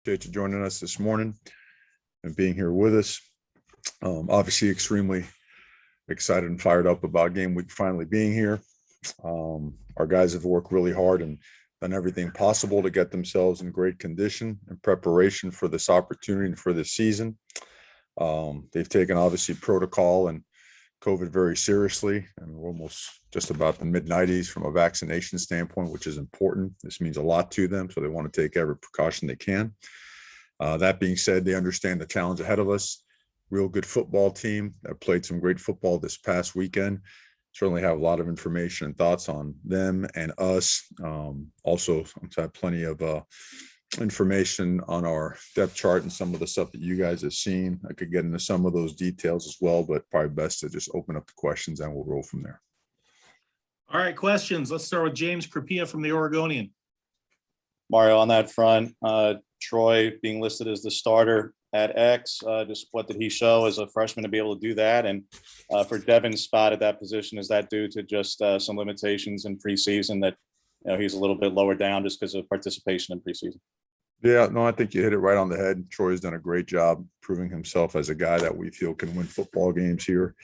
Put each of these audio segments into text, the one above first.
Appreciate you joining us this morning and being here with us. Obviously, extremely excited and fired up about game week finally being here. Our guys have worked really hard and done everything possible to get themselves in great condition and preparation for this opportunity and for this season. They've taken obviously protocol and COVID very seriously, and we're almost just about the mid-90s from a vaccination standpoint, which is important. This means a lot to them, so they want to take every precaution they can. That being said, they understand the challenge ahead of us. Real good football team that played some great football this past weekend. Certainly have a lot of information and thoughts on them and us. Also, I've had plenty of information on our depth chart and some of the stuff that you guys have seen. I could get into some of those details as well, but probably best to just open up the questions and we'll roll from there. All right, questions. Let's start with James Crapia from the Oregonian. Mario, on that front, Troy being listed as the starter at X, just what did he show as a freshman to be able to do that? And for Devin's spot at that position, is that due to just some limitations in preseason that he's a little bit lower down just because of participation in preseason? Yeah, no, I think you hit it right on the head. Troy's done a great job proving himself as a guy that we feel can win football games here.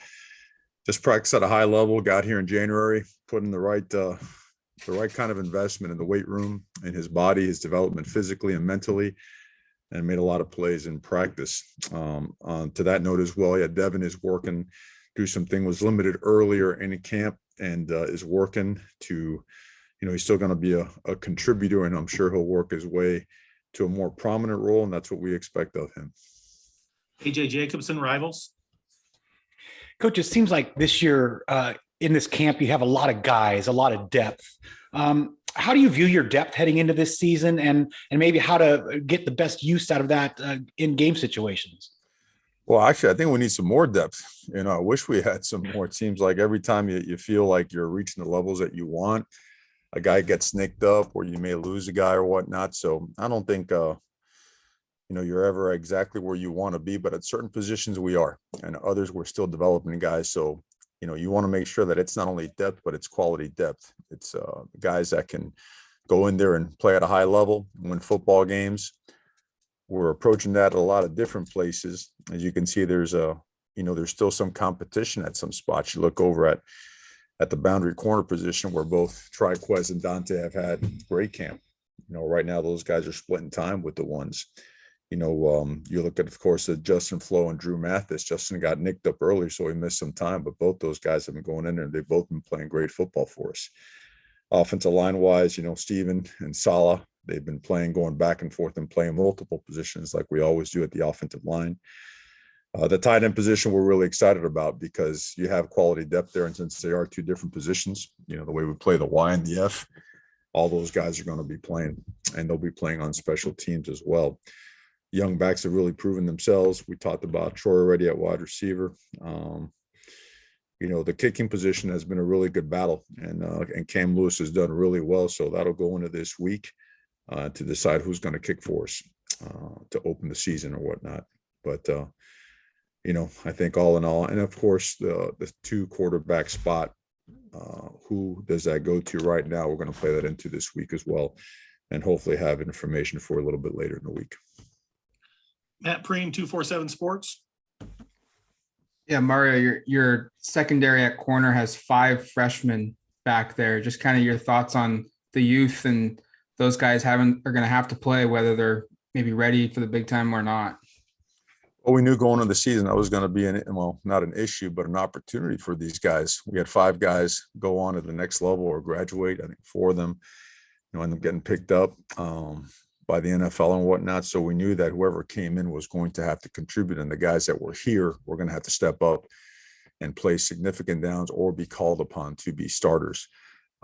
Just practice at a high level, got here in January, put in the right kind of investment in the weight room, in his body, his development physically and mentally, and made a lot of plays in practice. To that note as well, yeah, Devin is working through some things, was limited earlier in camp and is working to, he's still going to be a contributor, and I'm sure he'll work his way to a more prominent role, and that's what we expect of him. AJ Jacobson, Rivals. Coach, it seems like this year in this camp, you have a lot of guys, a lot of depth. How do you view your depth heading into this season and maybe how to get the best use out of that in game situations? Well, actually, I think we need some more depth. I wish we had some more. It seems like every time you feel like you're reaching the levels that you want, a guy gets nicked up or you may lose a guy or whatnot. So I don't think, you're ever exactly where you want to be, but at certain positions we are, and others we're still developing guys. So, you want to make sure that it's not only depth, but it's quality depth. It's guys that can go in there and play at a high level, win football games. We're approaching that at a lot of different places. As you can see, there's still some competition at some spots. You look over at the boundary corner position where both Triquez and Dante have had great camp. Right now those guys are splitting time with the ones. You look at, of course, Justin Flo and Drew Mathis. Justin got nicked up early, so he missed some time, but both those guys have been going in there and they've both been playing great football for us. Offensive line wise, Steven and Salah, they've been going back and forth and playing multiple positions like we always do at the offensive line. The tight end position we're really excited about because you have quality depth there, and since they are two different positions, the way we play the Y and the F, all those guys are going to be playing, and they'll be playing on special teams as well. Young backs have really proven themselves. We talked about Troy already at wide receiver. The kicking position has been a really good battle, and Cam Lewis has done really well. So that'll go into this week to decide who's going to kick for us to open the season or whatnot. But I think all in all, and of course the two quarterback spot, who does that go to right now? We're going to play that into this week as well, and hopefully have information for a little bit later in the week. Matt Preem, 247 Sports. Yeah, Mario, your secondary at corner has 5 freshmen back there. Just kind of your thoughts on the youth and those guys are going to have to play, whether they're maybe ready for the big time or not. Well, we knew going into the season that was going to be not an issue, but an opportunity for these guys. We had 5 guys go on to the next level or graduate. I think 4 of them, end up getting picked up by the NFL and whatnot. So we knew that whoever came in was going to have to contribute, and the guys that were here were going to have to step up and play significant downs or be called upon to be starters.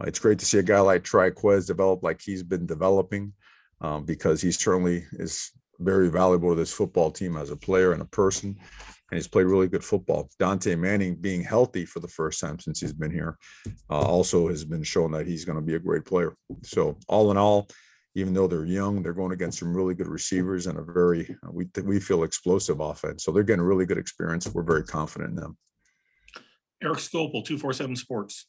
It's great to see a guy like Triquez develop like he's been developing because he certainly is very valuable to this football team as a player and a person, and he's played really good football. Dante Manning being healthy for the first time since he's been here also has been shown that he's going to be a great player. So all in all, even though they're young, they're going against some really good receivers and a very, we feel, explosive offense. So they're getting really good experience. We're very confident in them. Eric Scopel, 247 Sports.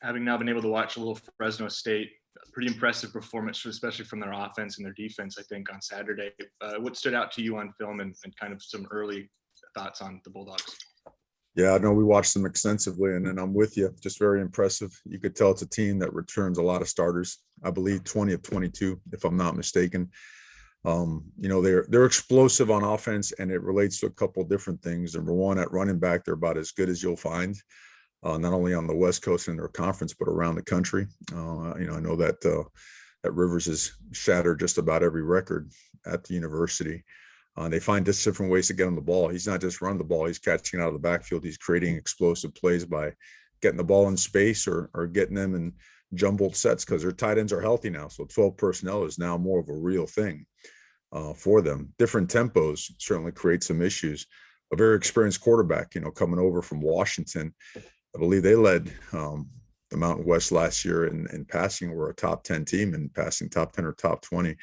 Having now been able to watch a little Fresno State pretty impressive performance, especially from their offense and their defense, I think, on Saturday. What stood out to you on film and kind of some early thoughts on the Bulldogs? Yeah, I know we watched them extensively, and I'm with you. Just very impressive. You could tell it's a team that returns a lot of starters. I believe 20 of 22, if I'm not mistaken. They're explosive on offense, and it relates to a couple of different things. Number one, at running back, they're about as good as you'll find, not only on the West Coast in their conference, but around the country. I know that Rivers has shattered just about every record at the university. They find just different ways to get on the ball. He's not just running the ball; he's catching out of the backfield. He's creating explosive plays by getting the ball in space or getting them in jumbled sets because their tight ends are healthy now. So 12 personnel is now more of a real thing for them. Different tempos certainly create some issues. A very experienced quarterback, coming over from Washington. I believe they led the Mountain West last year in passing. Were a top 10 team in passing, top 10 or top 20.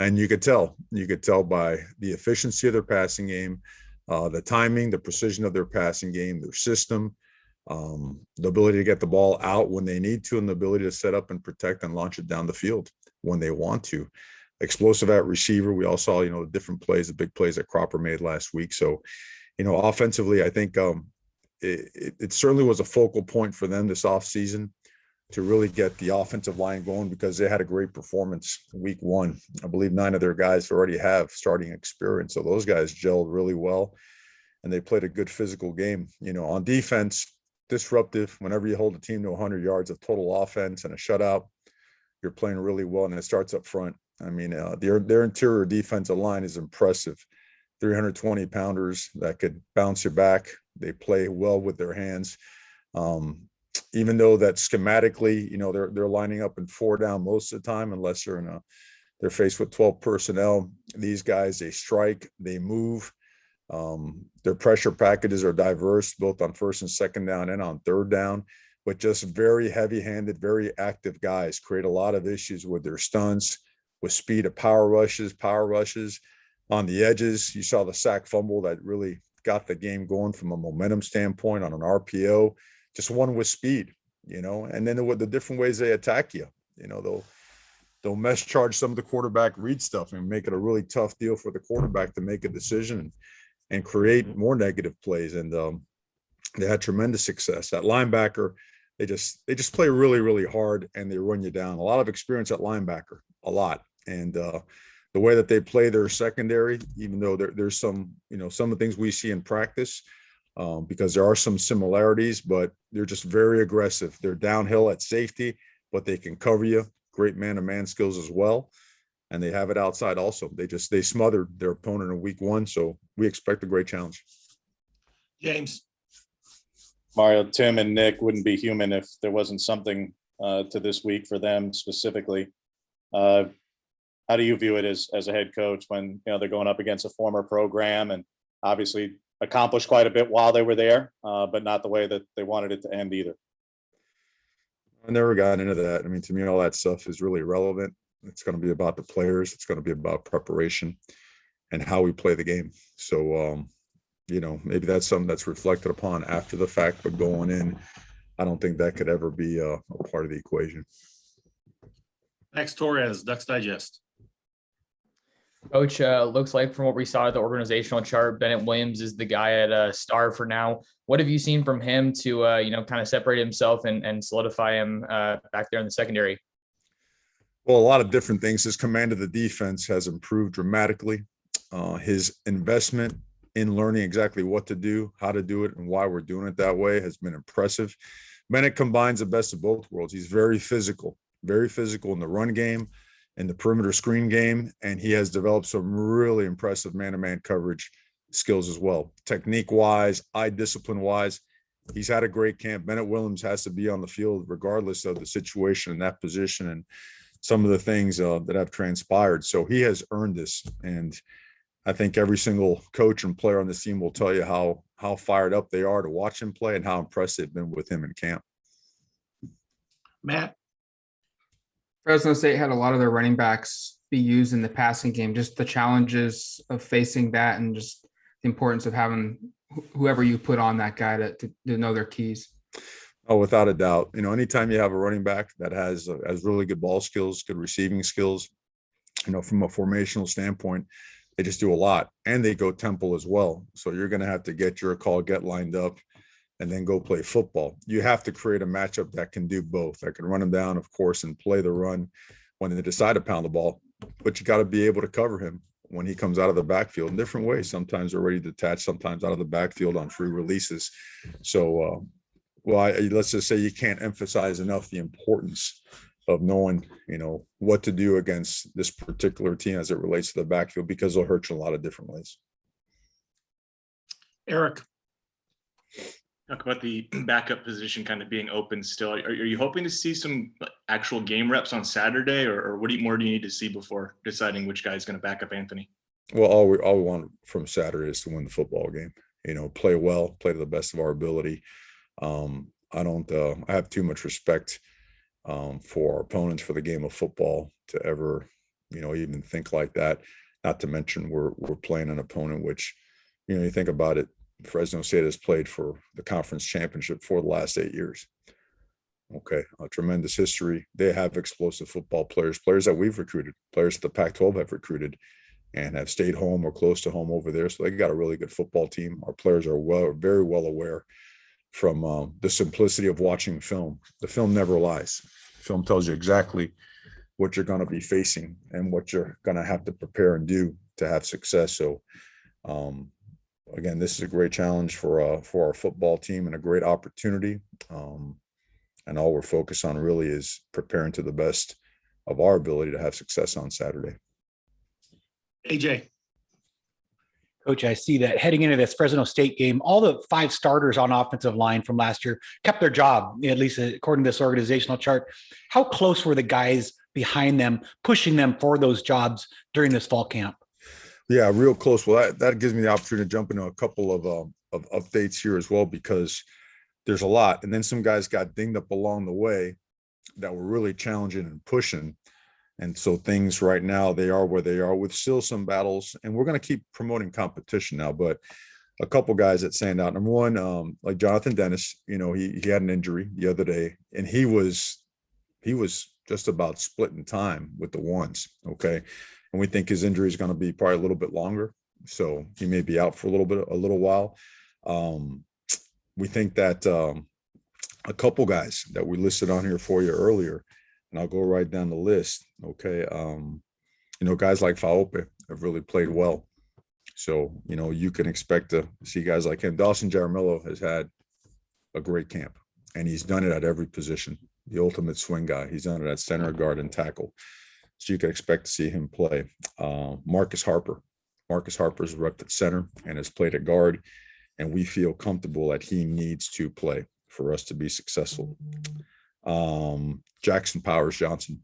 And you could tell by the efficiency of their passing game, the timing, the precision of their passing game, their system, the ability to get the ball out when they need to, and the ability to set up and protect and launch it down the field when they want to. Explosive at receiver. We all saw, the different plays, the big plays that Cropper made last week. So, offensively, I think it certainly was a focal point for them this offseason to really get the offensive line going because they had a great performance week one. I believe 9 of their guys already have starting experience. So those guys gelled really well, and they played a good physical game. On defense, disruptive. Whenever you hold a team to 100 yards of total offense and a shutout, you're playing really well, and it starts up front. I mean, their interior defensive line is impressive. 320-pounders that could bounce you back. They play well with their hands. Even though that schematically, they're lining up in 4 down most of the time, unless they're faced with 12 personnel. These guys, they strike, they move. Their pressure packages are diverse, both on first and second down and on third down, but just very heavy-handed, very active guys create a lot of issues with their stunts, with speed of power rushes on the edges. You saw the sack fumble that really got the game going from a momentum standpoint on an RPO, just one with speed, and then with the different ways they attack you, they'll mesh charge some of the quarterback read stuff and make it a really tough deal for the quarterback to make a decision and create more negative plays. And they had tremendous success at linebacker. They just play really, really hard, and they run you down. A lot of experience at linebacker, a lot. And the way that they play their secondary, even though there's some of the things we see in practice, because there are some similarities, but they're just very aggressive. They're downhill at safety, but they can cover you. Great man-to-man skills as well. And they have it outside also. They smothered their opponent in week one. So we expect a great challenge. James. Mario, Tim and Nick wouldn't be human if there wasn't something to this week for them specifically. How do you view it as a head coach when they're going up against a former program and obviously accomplished quite a bit while they were there, but not the way that they wanted it to end either? I never got into that. I mean, to me, all that stuff is really irrelevant. It's going to be about the players. It's going to be about preparation and how we play the game. So, maybe that's something that's reflected upon after the fact, but going in, I don't think that could ever be a part of the equation. Next, Torres, Ducks Digest. Coach, looks like from what we saw at the organizational chart, Bennett Williams is the guy at star for now. What have you seen from him to, kind of separate himself and solidify him back there in the secondary? Well, a lot of different things. His command of the defense has improved dramatically. His investment in learning exactly what to do, how to do it, and why we're doing it that way has been impressive. Bennett combines the best of both worlds. He's very physical in the run game and the perimeter screen game, and he has developed some really impressive man-to-man coverage skills as well. Technique-wise, eye discipline-wise, he's had a great camp. Bennett Williams has to be on the field regardless of the situation in that position and some of the things that have transpired. So he has earned this, and I think every single coach and player on this team will tell you how fired up they are to watch him play and how impressed they've been with him in camp. Matt. Fresno State had a lot of their running backs be used in the passing game, just the challenges of facing that and just the importance of having whoever you put on that guy to know their keys. Oh, without a doubt. Anytime you have a running back that has really good ball skills, good receiving skills, from a formational standpoint, they just do a lot, and they go tempo as well. So you're going to have to get your call, get lined up, and then go play football. You have to create a matchup that can do both, that can run them down, of course, and play the run when they decide to pound the ball. But you got to be able to cover him when he comes out of the backfield in different ways. Sometimes they're ready to detach, sometimes out of the backfield on free releases. So, let's just say you can't emphasize enough the importance of knowing, what to do against this particular team as it relates to the backfield, because they'll hurt you in a lot of different ways. Eric, Talk about the backup position kind of being open still. Are you hoping to see some actual game reps on Saturday, or what more do you need to see before deciding which guy is going to back up Anthony? Well, all we want from Saturday is to win the football game. Play well, play to the best of our ability. I have too much respect for our opponents, for the game of football, to ever, even think like that. Not to mention we're playing an opponent which, you think about it, Fresno State has played for the conference championship for the last 8 years. Okay, a tremendous history. They have explosive football players that we've recruited, players that the Pac-12 have recruited and have stayed home or close to home over there. So they got a really good football team. Our players are very well aware from the simplicity of watching film. The film never lies. Film tells you exactly what you're going to be facing and what you're going to have to prepare and do to have success. So, again, this is a great challenge for our football team and a great opportunity. And all we're focused on really is preparing to the best of our ability to have success on Saturday. AJ. Coach, I see that heading into this Fresno State game, all the 5 starters on offensive line from last year kept their job, at least according to this organizational chart. How close were the guys behind them, pushing them for those jobs during this fall camp? Yeah, real close. Well, that gives me the opportunity to jump into a couple of updates here as well, because there's a lot. And then some guys got dinged up along the way that were really challenging and pushing. And so things right now, they are where they are, with still some battles. And we're going to keep promoting competition now. But a couple guys that stand out. Number one, like Jonathan Dennis, he had an injury the other day, and he was just about splitting time with the ones. Okay. And we think his injury is going to be probably a little bit longer. So he may be out for a little while. We think that a couple guys that we listed on here for you earlier, and I'll go right down the list. Okay. Guys like Faope have really played well. So, you can expect to see guys like him. Dawson Jaramillo has had a great camp, and he's done it at every position. The ultimate swing guy. He's done it at center, guard, and tackle. So you can expect to see him play. Marcus Harper. Marcus Harper's repped at center and has played at guard, and we feel comfortable that he needs to play for us to be successful. Jackson Powers Johnson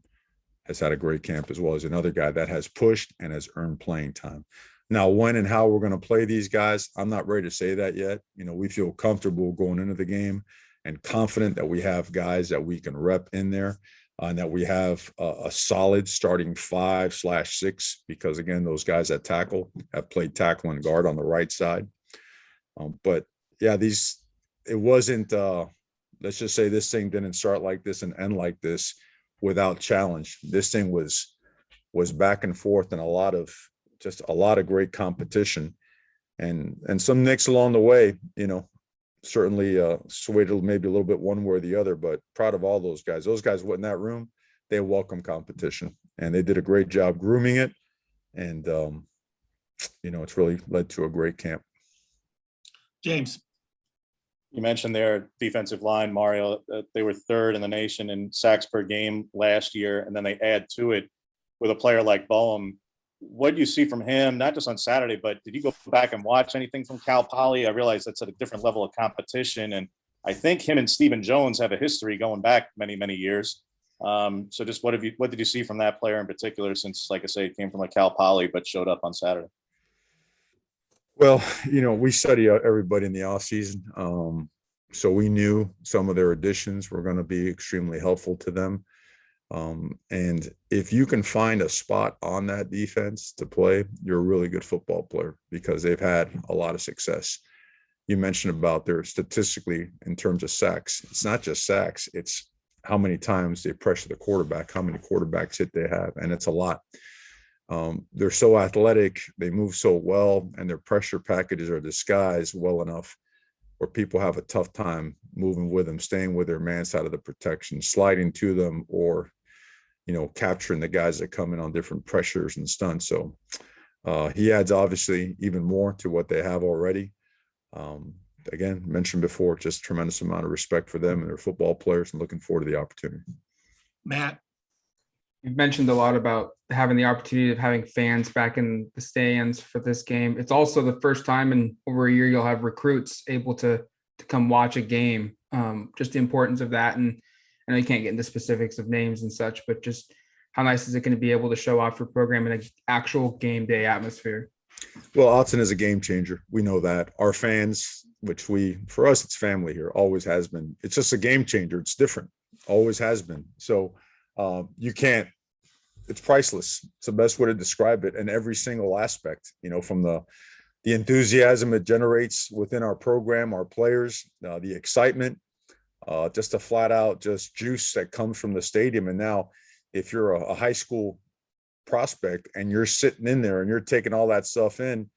has had a great camp as well as another guy that has pushed and has earned playing time. Now, when and how we're going to play these guys, I'm not ready to say that yet. We feel comfortable going into the game and confident that we have guys that we can rep in there, and that we have a solid starting 5/6, because again, those guys at tackle have played tackle and guard on the right side. But yeah, it wasn't, let's just say this thing didn't start like this and end like this without challenge. This thing was back and forth, and a lot of great competition, and some nicks along the way, certainly swayed maybe a little bit one way or the other, but proud of all those guys. Those guys in that room, they welcome competition, and they did a great job grooming it. And, it's really led to a great camp. James. You mentioned their defensive line, Mario. They were 3rd in the nation in sacks per game last year, and then they add to it with a player like Boehm. What do you see from him, not just on Saturday, but did you go back and watch anything from Cal Poly? I realize that's at a different level of competition, and I think him and Stephen Jones have a history going back many, many years. So just what did you see from that player in particular, since, like I say, it came from a Cal Poly but showed up on Saturday? Well, we study everybody in the off season. So we knew some of their additions were going to be extremely helpful to them. And if you can find a spot on that defense to play, you're a really good football player, because they've had a lot of success. you mentioned about their statistically in terms of sacks. It's not just sacks. It's how many times they pressure the quarterback, how many quarterbacks hit they have. And it's a lot. They're so athletic, they move so well, and their pressure packages are disguised well enough where people have a tough time moving with them, staying with their man side of the protection, sliding to them, or, capturing the guys that come in on different pressures and stunts. So he adds obviously even more to what they have already. Again, mentioned before, just tremendous amount of respect for them and their football players, and looking forward to the opportunity. Matt, You've mentioned a lot about having the opportunity of having fans back in the stands for this game. It's also the first time in over a year you'll have recruits able to come watch a game. Just the importance of that. And I know you can't get into specifics of names and such, but just how nice is it going to be able to show off your program in an actual game day atmosphere? Well, Autzen is a game changer. We know that. Our fans, for us, it's family here, always has been. It's just a game changer. It's different, always has been. So it's priceless. It's the best way to describe it in every single aspect, from the enthusiasm it generates within our program, our players, the excitement, just a flat out just juice that comes from the stadium. And now if you're a high school prospect and you're sitting in there and you're taking all that stuff in,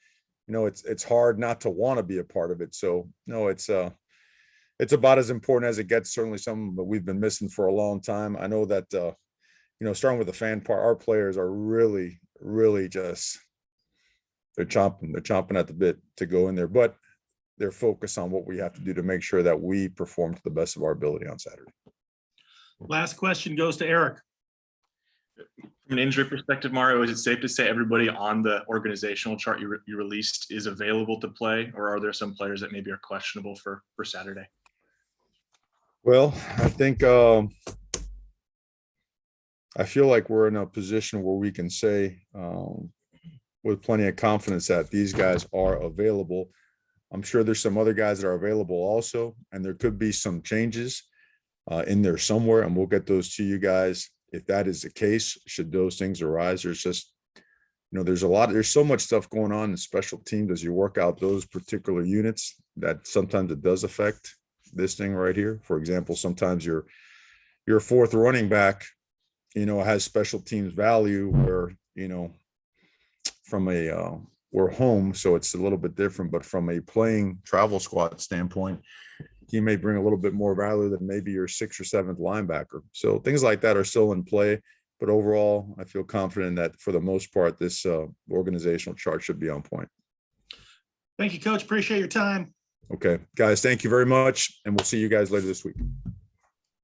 it's hard not to want to be a part of it. So no, it's about as important as it gets. Certainly something that we've been missing for a long time. I know that, starting with the fan part, our players are really, really just, they're chomping at the bit to go in there, but they're focused on what we have to do to make sure that we perform to the best of our ability on Saturday. last question goes to Eric. From an injury perspective, Mario, is it safe to say everybody on the organizational chart you released is available to play, or are there some players that maybe are questionable for Saturday? Well, I think I feel like we're in a position where we can say with plenty of confidence that these guys are available. I'm sure there's some other guys that are available also, and there could be some changes in there somewhere, and we'll get those to you guys if that is the case. Should those things arise, there's just, there's so much stuff going on in special teams as you work out those particular units that sometimes it does affect this thing right here. For example, sometimes your fourth running back, has special teams value where, from we're home, so it's a little bit different, but from a playing travel squad standpoint, he may bring a little bit more value than maybe your 6th or 7th linebacker. So things like that are still in play, but overall, I feel confident that for the most part, this organizational chart should be on point. Thank you, Coach. Appreciate your time. Okay, guys, thank you very much, and we'll see you guys later this week.